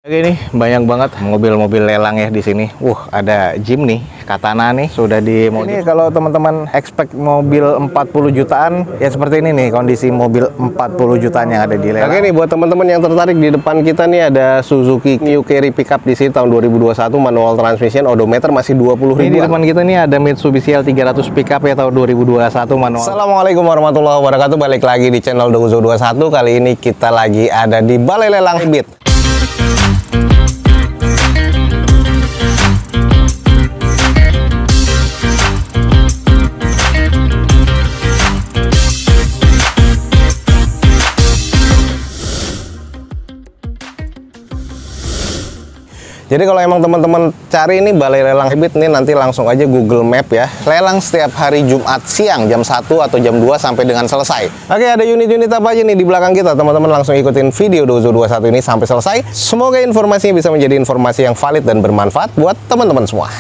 Oke nih, banyak banget mobil-mobil lelang ya di sini. Ada Jeep nih, Katana nih sudah di ini. Kalau teman-teman expect mobil 40 jutaan, ya seperti ini nih kondisi mobil 40 jutaan yang ada di lelang. Oke nih, buat teman-teman yang tertarik, di depan kita nih ada Suzuki New Carry pickup di sini tahun 2021, manual transmission, odometer masih 20.000. Ini di depan kita nih ada Mitsubishi L300 pickup ya tahun 2021 manual. Assalamualaikum warahmatullahi wabarakatuh. Balik lagi di channel Donguzo 21. Kali ini kita lagi ada di Balai Lelang Hibit. Jadi kalau emang teman-teman cari ini Balai Lelang Hibit nih, nanti langsung aja Google Map ya. Lelang setiap hari Jumat siang jam 1 atau jam 2 sampai dengan selesai. Oke, ada unit-unit apa aja nih di belakang kita. Teman-teman langsung ikutin video Donguzo 21 ini sampai selesai. Semoga informasinya bisa menjadi informasi yang valid dan bermanfaat buat teman-teman semua.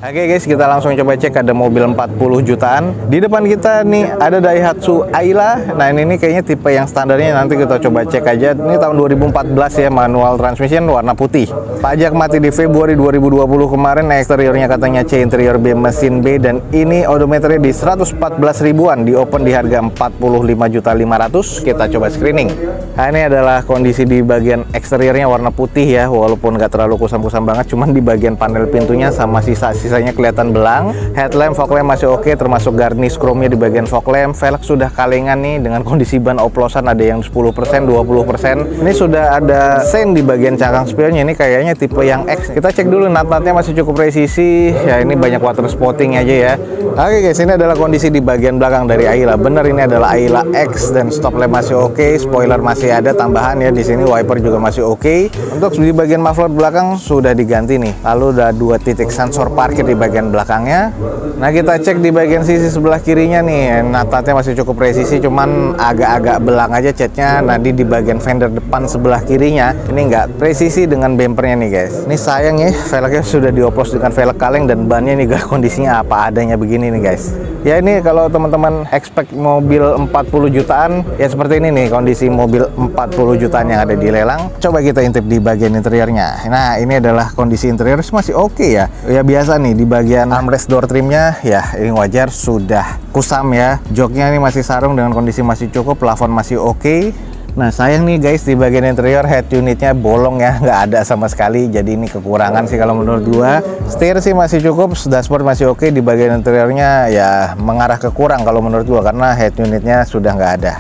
Oke guys, kita langsung coba cek. Ada mobil 40 jutaan. Di depan kita nih ada Daihatsu Ayla. Nah ini kayaknya tipe yang standarnya, nanti kita coba cek aja. Ini tahun 2014 ya, manual transmission, warna putih. Pajak mati di Februari 2020 kemarin. Eksteriornya katanya C, interior B, mesin B. Dan ini odometernya di 114 ribuan. Di open di harga 45.500.000. Kita coba screening. Nah ini adalah kondisi di bagian eksteriornya, warna putih ya. Walaupun nggak terlalu kusam-kusam banget, cuman di bagian panel pintunya sama sisanya kelihatan belang. Headlamp, fog lamp masih oke, termasuk garnish chrome-nya di bagian fog lamp. Velg sudah kalengan nih dengan kondisi ban oplosan, ada yang 10%, 20%. Ini sudah ada sein di bagian cangkang spionnya. Ini kayaknya tipe yang X. Kita cek dulu, nat-natnya masih cukup presisi. Ya ini banyak water spotting aja ya. Oke guys, ini adalah kondisi di bagian belakang dari Ayla. Bener, ini adalah Ayla X dan stop lamp masih oke, spoiler masih ada tambahan ya di sini, wiper juga masih oke. Untuk di bagian muffler belakang sudah diganti nih. Lalu ada 2 titik sensor parkir di bagian belakangnya. Nah kita cek di bagian sisi sebelah kirinya nih, nat-natnya masih cukup presisi, cuman agak-agak belang aja catnya. Nanti di bagian fender depan sebelah kirinya ini nggak presisi dengan bempernya nih guys. Ini sayang ya, velgnya sudah dioplos dengan velg kaleng dan bannya nih guys, kondisinya apa adanya begini nih guys. Ya ini kalau teman-teman expect mobil 40 jutaan, ya seperti ini nih kondisi mobil 40 jutaan yang ada di lelang. Coba kita intip di bagian interiornya. Nah ini adalah kondisi interior masih oke ya. Ya biasa nih di bagian armrest door trimnya, ya ini wajar sudah kusam ya. Joknya ini masih sarung dengan kondisi masih cukup, plafon masih oke. Nah sayang nih guys, di bagian interior head unitnya bolong ya, nggak ada sama sekali. Jadi ini kekurangan sih kalau menurut gua. Setir sih masih cukup, dashboard masih oke. Di bagian interiornya ya mengarah ke kurang kalau menurut gua, karena head unitnya sudah nggak ada.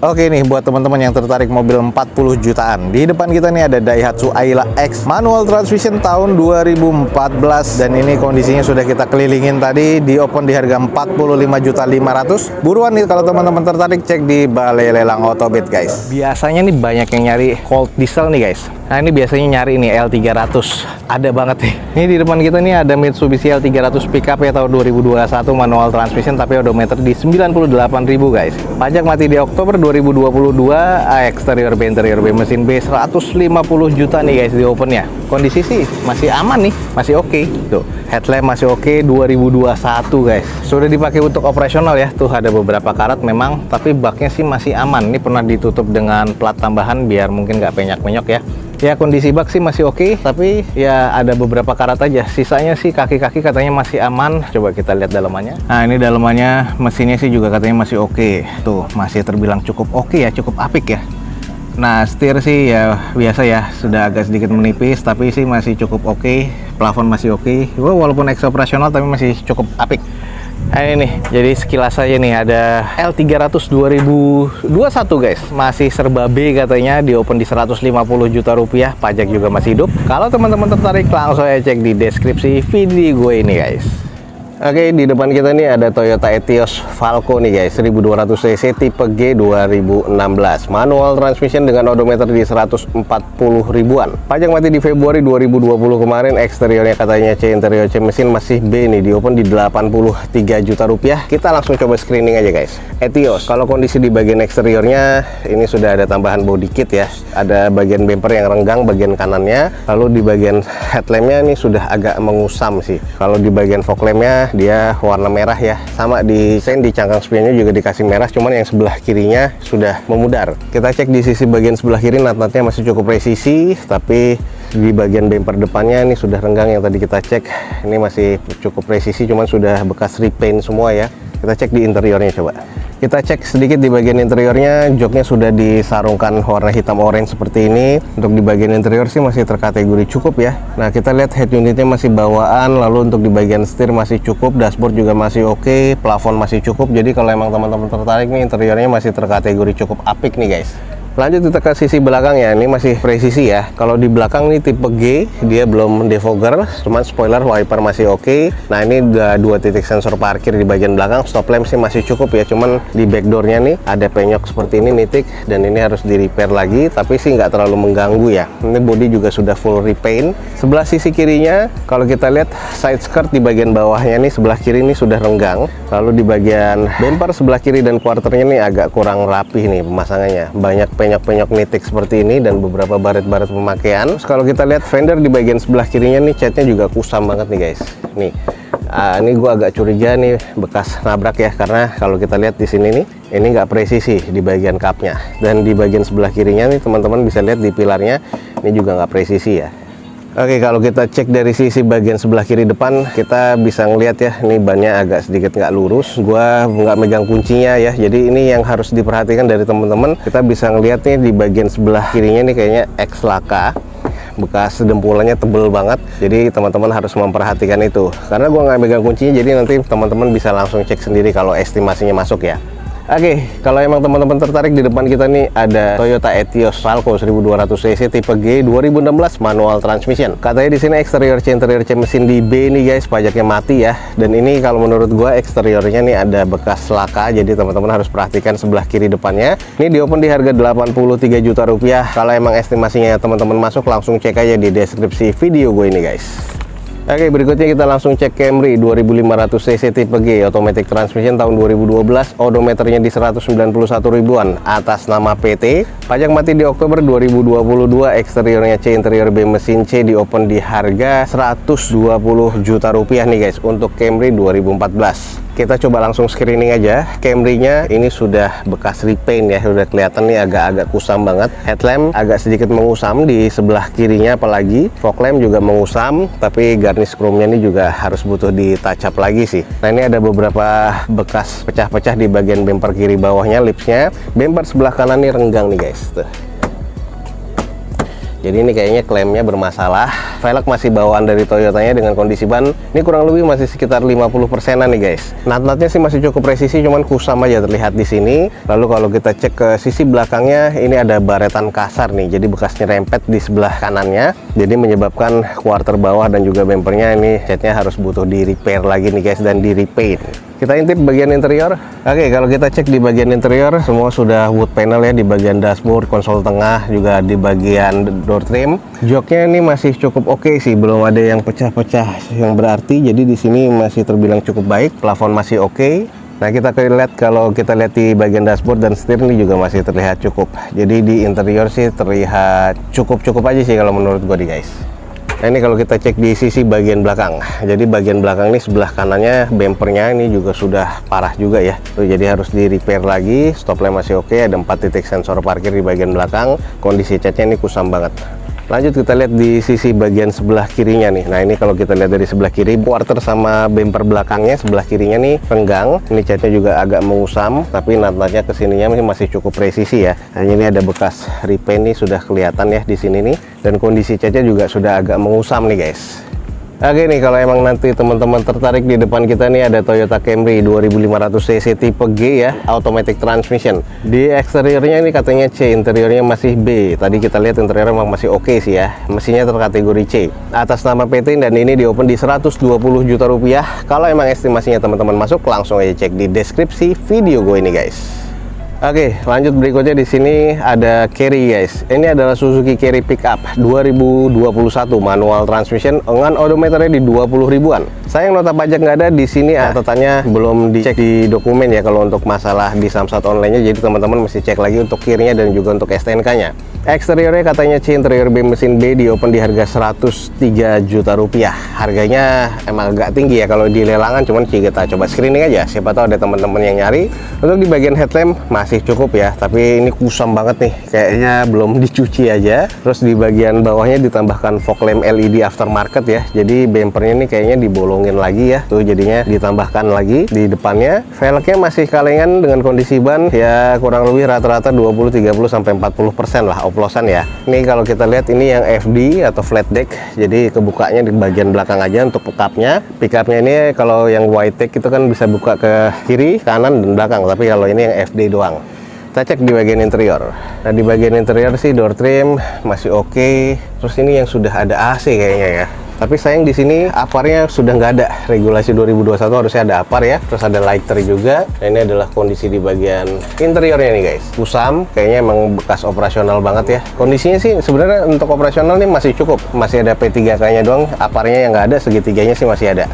Oke nih, buat teman-teman yang tertarik mobil 40 jutaan, di depan kita nih ada Daihatsu Ayla X manual transmission tahun 2014, dan ini kondisinya sudah kita kelilingin tadi. Di open di harga 45.500.000. Buruan nih kalau teman-teman tertarik, cek di Balai Lelang Otobit guys. Biasanya nih banyak yang nyari cold diesel nih guys. Nah ini biasanya nyari ini L300, ada banget nih. Ini di depan kita nih ada Mitsubishi L300 pickup ya tahun 2021, manual transmission, tapi odometer di 98.000 guys. Pajak mati di Oktober 2022. Eksterior B, interior B, mesin B, 150 juta nih guys di opennya. Kondisi sih masih aman nih, masih oke. Tuh headlamp masih oke, 2021 guys. Sudah dipakai untuk operasional ya. Tuh ada beberapa karat memang, tapi baknya sih masih aman. Ini pernah ditutup dengan plat tambahan biar mungkin nggak penyok-penyok ya. Ya kondisi bak sih masih oke, tapi ya ada beberapa karat aja. Sisanya sih kaki-kaki katanya masih aman. Coba kita lihat dalamannya. Nah ini dalamannya, mesinnya sih juga katanya masih oke. Tuh masih terbilang cukup oke ya, cukup apik ya. Nah setir sih ya biasa ya, sudah agak sedikit menipis, tapi sih masih cukup oke. Plafon masih oke. Walaupun ex operasional tapi masih cukup apik. Nah ini nih, jadi sekilas aja nih ada L300 2021 guys, masih serba B katanya, di open di 150 juta rupiah, pajak juga masih hidup. Kalau teman-teman tertarik langsung aja cek di deskripsi video gue ini guys. Oke, di depan kita nih ada Toyota Etios Falco nih guys, 1200 cc tipe G 2016, manual transmission dengan odometer di 140 ribuan. Pajak mati di Februari 2020 kemarin. Eksteriornya katanya C, interior C, mesin masih B nih, di open di 83 juta rupiah. Kita langsung coba screening aja guys. Etios, kalau kondisi di bagian eksteriornya ini sudah ada tambahan body kit ya, ada bagian bumper yang renggang bagian kanannya, lalu di bagian headlampnya ini sudah agak mengusam sih. Kalau di bagian fog lampnya dia warna merah ya. Sama di cangkang spionnya juga dikasih merah, cuman yang sebelah kirinya sudah memudar. Kita cek di sisi bagian sebelah kiri, nut-nutnya masih cukup presisi, tapi di bagian bumper depannya ini sudah renggang. Yang tadi kita cek ini masih cukup presisi, cuman sudah bekas repaint semua ya. Kita cek di interiornya coba. Kita cek sedikit di bagian interiornya, joknya sudah disarungkan warna hitam orange seperti ini. Untuk di bagian interior sih masih terkategori cukup ya. Nah, kita lihat head unitnya masih bawaan, lalu untuk di bagian setir masih cukup, dashboard juga masih oke, plafon masih cukup. Jadi kalau emang teman-teman tertarik nih, interiornya masih terkategori cukup apik nih guys. Lanjut kita ke sisi belakang ya, ini masih presisi ya. Kalau di belakang nih tipe G, dia belum defogger, cuman spoiler wiper masih oke. Nah, ini udah 2 titik sensor parkir di bagian belakang, stop lamp sih masih cukup ya. Cuman di backdoornya nih ada penyok seperti ini nitik, dan ini harus di repair lagi, tapi sih nggak terlalu mengganggu ya. Ini body juga sudah full repaint. Sebelah sisi kirinya, kalau kita lihat side skirt di bagian bawahnya nih, sebelah kiri ini sudah renggang. Lalu di bagian bumper sebelah kiri dan quarternya nih agak kurang rapih nih pemasangannya. Banyak penyok-penyok nitik seperti ini dan beberapa baret-baret pemakaian. Terus kalau kita lihat fender di bagian sebelah kirinya nih, catnya juga kusam banget nih guys. Nih, ini gua agak curiga nih bekas nabrak ya, karena kalau kita lihat di sini nih, ini nggak presisi di bagian cupnya. Dan di bagian sebelah kirinya nih, teman-teman bisa lihat di pilarnya, ini juga nggak presisi ya. Oke, kalau kita cek dari sisi bagian sebelah kiri depan, kita bisa ngelihat ya, ini bannya agak sedikit nggak lurus. Gua nggak megang kuncinya ya, jadi ini yang harus diperhatikan dari teman-teman. Kita bisa ngelihat nih di bagian sebelah kirinya nih kayaknya X laka, bekas dempulannya tebel banget. Jadi teman-teman harus memperhatikan itu. Karena gua nggak megang kuncinya, jadi nanti teman-teman bisa langsung cek sendiri kalau estimasinya masuk ya. Oke, kalau emang teman-teman tertarik, di depan kita nih ada Toyota Etios Falco 1200 cc tipe G 2016 manual transmission. Katanya di sini eksterior C interior C mesin di B nih guys, pajaknya mati ya. Dan ini kalau menurut gua eksteriornya nih ada bekas laka, jadi teman-teman harus perhatikan sebelah kiri depannya. Ini di open di harga 83 juta rupiah. Kalau emang estimasinya teman-teman masuk, langsung cek aja di deskripsi video gue ini guys. Oke, berikutnya kita langsung cek Camry 2500 cc tipe G automatic transmission tahun 2012, odometernya di 191 ribuan, atas nama PT, pajak mati di Oktober 2022, eksteriornya C interior B mesin C, di open di harga 120 juta rupiah nih guys untuk Camry 2014. Kita coba langsung screening aja. Camry-nya ini sudah bekas repaint ya, udah kelihatan nih agak-agak kusam banget. Headlamp agak sedikit mengusam di sebelah kirinya, apalagi fog lamp juga mengusam, tapi garnish chrome-nya ini juga harus butuh di touch up lagi sih. Nah, ini ada beberapa bekas pecah-pecah di bagian bumper kiri bawahnya, lipsnya. Bumper sebelah kanan nih renggang nih guys, tuh. Jadi ini kayaknya klaimnya bermasalah. Velg masih bawaan dari Toyotanya dengan kondisi ban ini kurang lebih masih sekitar 50%-an nih guys. Nut-nutnya sih masih cukup presisi, cuman kusam aja terlihat di sini. Lalu kalau kita cek ke sisi belakangnya, ini ada baretan kasar nih, jadi bekas nyerempet di sebelah kanannya, jadi menyebabkan quarter bawah dan juga bumpernya ini catnya harus butuh di repair lagi nih guys, dan di repaint. Kita intip bagian interior. Oke, kalau kita cek di bagian interior, semua sudah wood panel ya, di bagian dashboard, konsol tengah, juga di bagian door trim. Joknya ini masih cukup oke sih, belum ada yang pecah-pecah yang berarti. Jadi di sini masih terbilang cukup baik, plafon masih oke. Nah, kita lihat kalau kita lihat di bagian dashboard dan setir ini juga masih terlihat cukup. Jadi di interior sih terlihat cukup-cukup aja sih kalau menurut gue guys. Nah, ini kalau kita cek di sisi bagian belakang, jadi bagian belakang ini sebelah kanannya bumpernya ini juga sudah parah juga ya. Tuh, jadi harus di repair lagi. Stop lamp masih oke, ada 4 titik sensor parkir di bagian belakang. Kondisi catnya ini kusam banget. Lanjut kita lihat di sisi bagian sebelah kirinya nih. Nah, ini kalau kita lihat dari sebelah kiri, quarter sama bumper belakangnya sebelah kirinya nih renggang. Ini catnya juga agak mengusam, tapi nut-nutnya kesininya masih cukup presisi ya. Nah, ini ada bekas repaint nih, sudah kelihatan ya di sini nih. Dan kondisi catnya juga sudah agak mengusam nih guys. Oke nih, kalau emang nanti teman-teman tertarik, di depan kita nih ada Toyota Camry 2500 cc tipe G ya, automatic transmission. Di eksteriornya ini katanya C, interiornya masih B. Tadi kita lihat interiornya memang masih oke sih ya. Mesinnya terkategori C. Atas nama PT, dan ini di open di 120 juta rupiah. Kalau emang estimasinya teman-teman masuk, langsung aja cek di deskripsi video gue ini guys. Oke, lanjut berikutnya di sini ada Carry guys. Ini adalah Suzuki Carry Pickup 2021 manual transmission dengan odometernya di 20 ribuan. Sayang nota pajak nggak ada di sini, catatannya belum dicek di dokumen ya kalau untuk masalah di Samsat online-nya. Jadi teman-teman mesti cek lagi untuk kirinya dan juga untuk STNK-nya. Eksteriornya katanya C interior B mesin B, di open di harga 103 juta rupiah. Harganya emang agak tinggi ya kalau di lelangan, cuman kita coba screening aja. Siapa tahu ada teman-teman yang nyari. Untuk di bagian headlamp masih cukup ya, tapi ini kusam banget nih, kayaknya belum dicuci aja. Terus di bagian bawahnya ditambahkan fog lamp LED aftermarket ya. Jadi bempernya ini kayaknya dibolongin lagi ya. Tuh jadinya ditambahkan lagi di depannya. Velgnya masih kalengan dengan kondisi ban ya kurang lebih rata-rata 20, 30 sampai 40% lah oplosan ya. Ini kalau kita lihat ini yang FD atau flat deck, jadi kebukanya di bagian belakang aja untuk pickupnya. Pickupnya ini kalau yang wide deck itu kan bisa buka ke kiri, kanan, dan belakang, tapi kalau ini yang FD doang. Kita cek di bagian interior. Nah, di bagian interior sih door trim masih oke. Terus ini yang sudah ada AC kayaknya ya. Tapi sayang di sini aparnya sudah nggak ada. Regulasi 2021 harusnya ada apar ya. Terus ada lighter juga. Nah, ini adalah kondisi di bagian interiornya nih guys. Kusam, kayaknya emang bekas operasional banget ya. Kondisinya sih sebenarnya untuk operasional nih masih cukup. Masih ada P3K-nya doang. Aparnya yang nggak ada, segitiganya sih masih ada.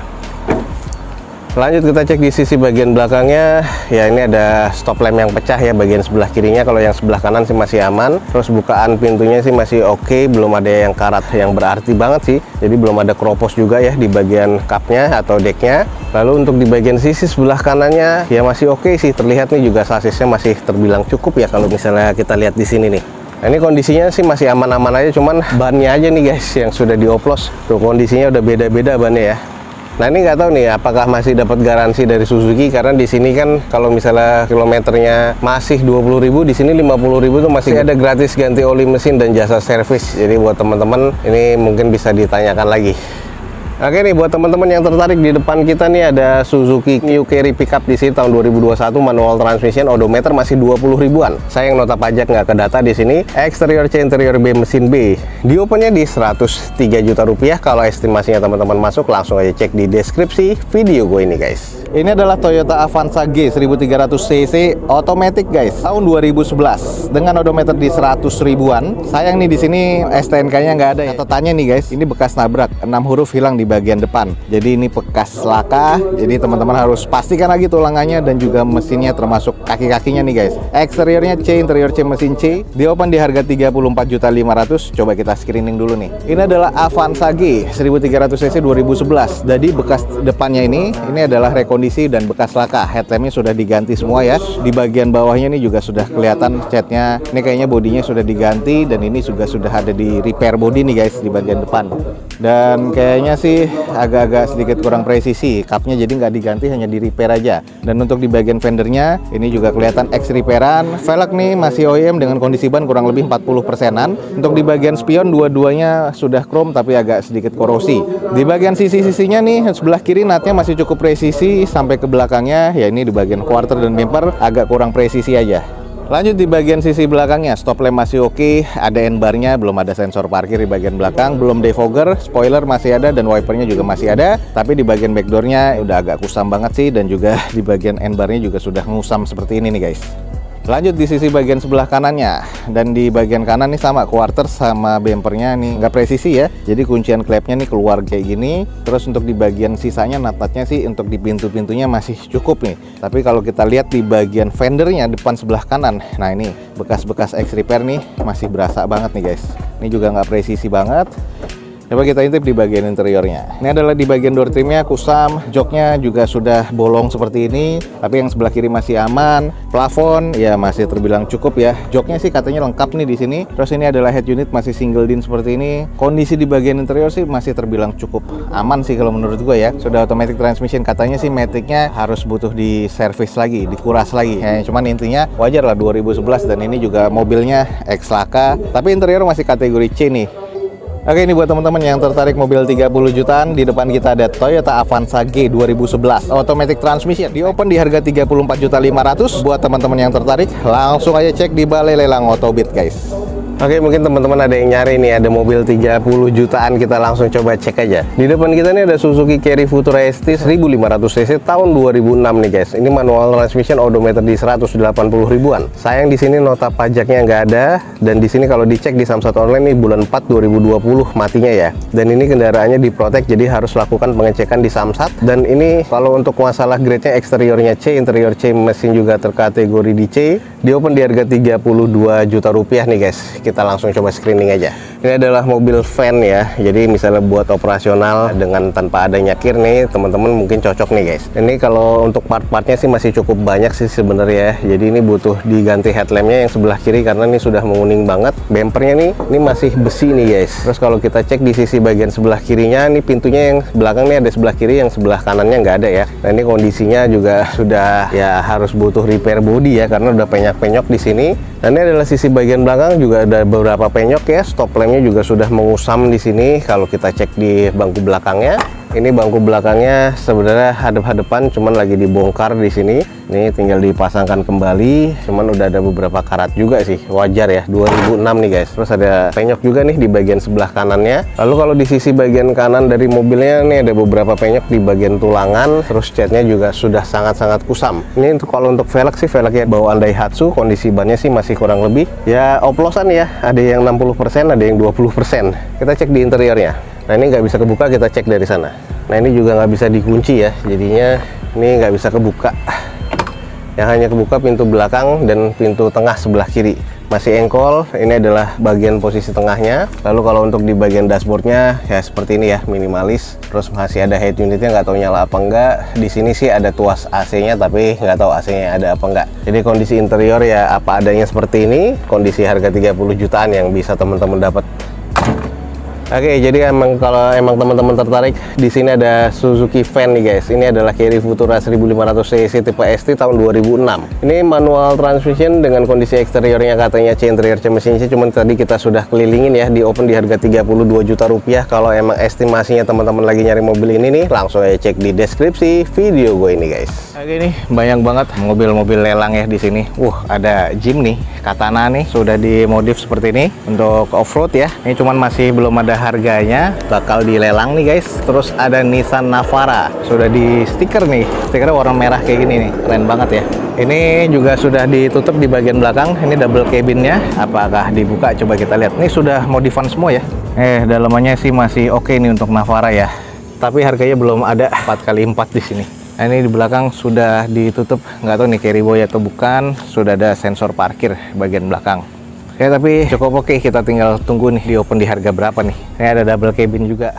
Lanjut kita cek di sisi bagian belakangnya. Ya ini ada stop lamp yang pecah ya bagian sebelah kirinya. Kalau yang sebelah kanan sih masih aman. Terus bukaan pintunya sih masih oke, belum ada yang karat yang berarti banget sih. Jadi belum ada keropos juga ya di bagian cupnya atau decknya. Lalu untuk di bagian sisi sebelah kanannya ya masih oke sih. Terlihat nih juga sasisnya masih terbilang cukup ya kalau misalnya kita lihat di sini nih. Nah, ini kondisinya sih masih aman-aman aja, cuman bannya aja nih guys yang sudah dioplos. Tuh kondisinya udah beda-beda bannya ya. Nah, ini nggak tahu nih apakah masih dapat garansi dari Suzuki, karena di sini kan kalau misalnya kilometernya masih 20.000, di sini 50.000 tuh masih ada gratis ganti oli mesin dan jasa servis. Jadi buat teman-teman ini mungkin bisa ditanyakan lagi. Oke nih buat teman-teman yang tertarik, di depan kita nih ada Suzuki New Carry Pickup di sini tahun 2021 manual transmission, odometer masih 20 ribuan. Sayang nota pajak nggak ke data di sini. Eksterior C interior B mesin B. Di opennya di 103 juta rupiah. Kalau estimasinya teman-teman masuk langsung aja cek di deskripsi video gue ini guys. Ini adalah Toyota Avanza G 1300 cc automatic guys, tahun 2011 dengan odometer di 100 ribuan. Sayang nih di sini STNK-nya nggak ada ya. Catatannya nih guys, ini bekas nabrak, 6 huruf hilang di bagian depan. Jadi ini bekas laka. Jadi teman-teman harus pastikan lagi tulangannya dan juga mesinnya termasuk kaki-kakinya nih guys. Eksteriornya C, interior C mesin C. Di open di harga 34.500.000. Coba kita screening dulu nih. Ini adalah Avanza G 1300 cc 2011. Jadi bekas depannya ini adalah rekondisi dan bekas laka. Headlampnya sudah diganti semua ya. Di bagian bawahnya ini juga sudah kelihatan catnya. Ini kayaknya bodinya sudah diganti dan ini juga sudah ada di repair body nih guys di bagian depan. Dan kayaknya sih agak-agak sedikit kurang presisi. Cupnya jadi nggak diganti, hanya di repair aja. Dan untuk di bagian fendernya ini juga kelihatan ex repairan. Velg nih masih OEM dengan kondisi ban kurang lebih 40%-an. Untuk di bagian spion dua-duanya sudah chrome tapi agak sedikit korosi. Di bagian sisi-sisinya nih sebelah kiri natnya masih cukup presisi sampai ke belakangnya. Ya ini di bagian quarter dan bumper agak kurang presisi aja. Lanjut di bagian sisi belakangnya, stop lamp masih oke, ada N-bar-nya, belum ada sensor parkir di bagian belakang, belum defogger, spoiler masih ada dan wipernya juga masih ada. Tapi di bagian backdoor-nya udah agak kusam banget sih, dan juga di bagian N-bar-nya juga sudah ngusam seperti ini nih guys. Lanjut di sisi bagian sebelah kanannya, dan di bagian kanan nih sama quarter sama bumpernya nih nggak presisi ya. Jadi kuncian klepnya nih keluar kayak gini. Terus untuk di bagian sisanya natatnya sih untuk di pintu-pintunya masih cukup nih. Tapi kalau kita lihat di bagian fendernya depan sebelah kanan, nah ini bekas-bekas ex repair nih masih berasa banget nih guys. Ini juga nggak presisi banget. Coba kita intip di bagian interiornya. Ini adalah di bagian door trimnya kusam, joknya juga sudah bolong seperti ini, tapi yang sebelah kiri masih aman. Plafon ya masih terbilang cukup ya. Joknya sih katanya lengkap nih di sini. Terus ini adalah head unit masih single din seperti ini. Kondisi di bagian interior sih masih terbilang cukup aman sih kalau menurut gue ya. Sudah automatic transmission, katanya sih maticnya harus butuh di service lagi, dikuras lagi. Ya, cuman intinya wajar lah 2011 dan ini juga mobilnya ex laka, tapi interior masih kategori C nih. Oke, ini buat teman-teman yang tertarik mobil 30 jutaan, di depan kita ada Toyota Avanza G 2011 automatic transmission. Di open di harga 34.500.000. Buat teman-teman yang tertarik, langsung aja cek di Balai Lelang Autobit guys. Oke, mungkin teman-teman ada yang nyari nih, ada mobil 30 jutaan, kita langsung coba cek aja. Di depan kita nih ada Suzuki Carry Futura ST 1500 cc tahun 2006 nih guys. Ini manual transmission, odometer di 180 ribuan. Sayang di sini nota pajaknya nggak ada, dan di sini kalau dicek di Samsat online nih bulan 4 2020 matinya ya. Dan ini kendaraannya diprotek, jadi harus lakukan pengecekan di Samsat. Dan ini kalau untuk masalah grade-nya, eksteriornya C, interior C, mesin juga terkategori di C. Di open di harga 32 juta rupiah nih guys. Kita langsung coba screening aja. Ini adalah mobil van ya, jadi misalnya buat operasional dengan tanpa ada nyakir nih, teman-teman mungkin cocok nih guys. Ini kalau untuk part-partnya sih masih cukup banyak sih sebenarnya. Jadi ini butuh diganti headlampnya yang sebelah kiri karena ini sudah menguning banget. Bempernya nih, ini masih besi nih guys. Terus kalau kita cek di sisi bagian sebelah kirinya, ini pintunya yang belakang nih ada sebelah kiri, yang sebelah kanannya nggak ada ya. Nah ini kondisinya juga sudah ya harus butuh repair body ya, karena udah penyok-penyok di sini. Dan ini adalah sisi bagian belakang, juga ada beberapa penyok ya. Stop lampnya juga sudah mengusam di sini. Kalau kita cek di bangku belakangnya, ini bangku belakangnya sebenarnya hadap-hadapan, cuman lagi dibongkar di sini. Ini tinggal dipasangkan kembali, cuman udah ada beberapa karat juga sih, wajar ya. 2006 nih guys. Terus ada penyok juga nih di bagian sebelah kanannya. Lalu kalau di sisi bagian kanan dari mobilnya nih ada beberapa penyok di bagian tulangan. Terus catnya juga sudah sangat-sangat kusam. Ini untuk kalau untuk velg sih, velgnya bawaan Daihatsu. Kondisi bannya sih masih kurang lebih ya oplosan ya, ada yang 60%, ada yang 20%. Kita cek di interiornya. Nah ini nggak bisa kebuka, kita cek dari sana. Nah ini juga nggak bisa dikunci ya, jadinya ini nggak bisa kebuka. Yang hanya kebuka pintu belakang dan pintu tengah sebelah kiri. Masih engkol, ini adalah bagian posisi tengahnya. Lalu kalau untuk di bagian dashboardnya ya seperti ini ya, minimalis. Terus masih ada head unitnya, nggak tahu nyala apa enggak. Di sini sih ada tuas AC-nya, tapi nggak tahu AC-nya ada apa enggak. Jadi kondisi interior ya apa adanya seperti ini. Kondisi harga 30 jutaan yang bisa teman-teman dapat. Oke, jadi kalau emang teman-teman tertarik, di sini ada Suzuki van nih guys. Ini adalah Carry Futura 1500 cc tipe ST tahun 2006. Ini manual transmission dengan kondisi eksteriornya katanya C, interior C, mesin C. Cuman tadi kita sudah kelilingin ya, di open di harga 32 juta rupiah. Kalau emang estimasinya teman-teman lagi nyari mobil ini nih, langsung aja cek di deskripsi video gue ini guys. Oke nih, banyak banget mobil-mobil lelang ya di sini. Ada Jeep nih, Katana nih, sudah dimodif seperti ini untuk off-road ya. Ini cuman masih belum ada harganya, bakal dilelang nih guys. Terus ada Nissan Navara, sudah di stiker nih, stikernya warna merah kayak gini nih, keren banget ya. Ini juga sudah ditutup di bagian belakang, ini double cabinnya. Apakah dibuka? Coba kita lihat. Ini sudah modifan semua ya. Dalamannya sih masih oke nih untuk Navara ya. Tapi harganya belum ada 4x4 di sini. Nah, ini di belakang sudah ditutup, nggak tahu nih carry boy atau bukan. Sudah ada sensor parkir bagian belakang. Ya tapi cukup oke, kita tinggal tunggu nih di open di harga berapa nih. Ini ada double cabin juga.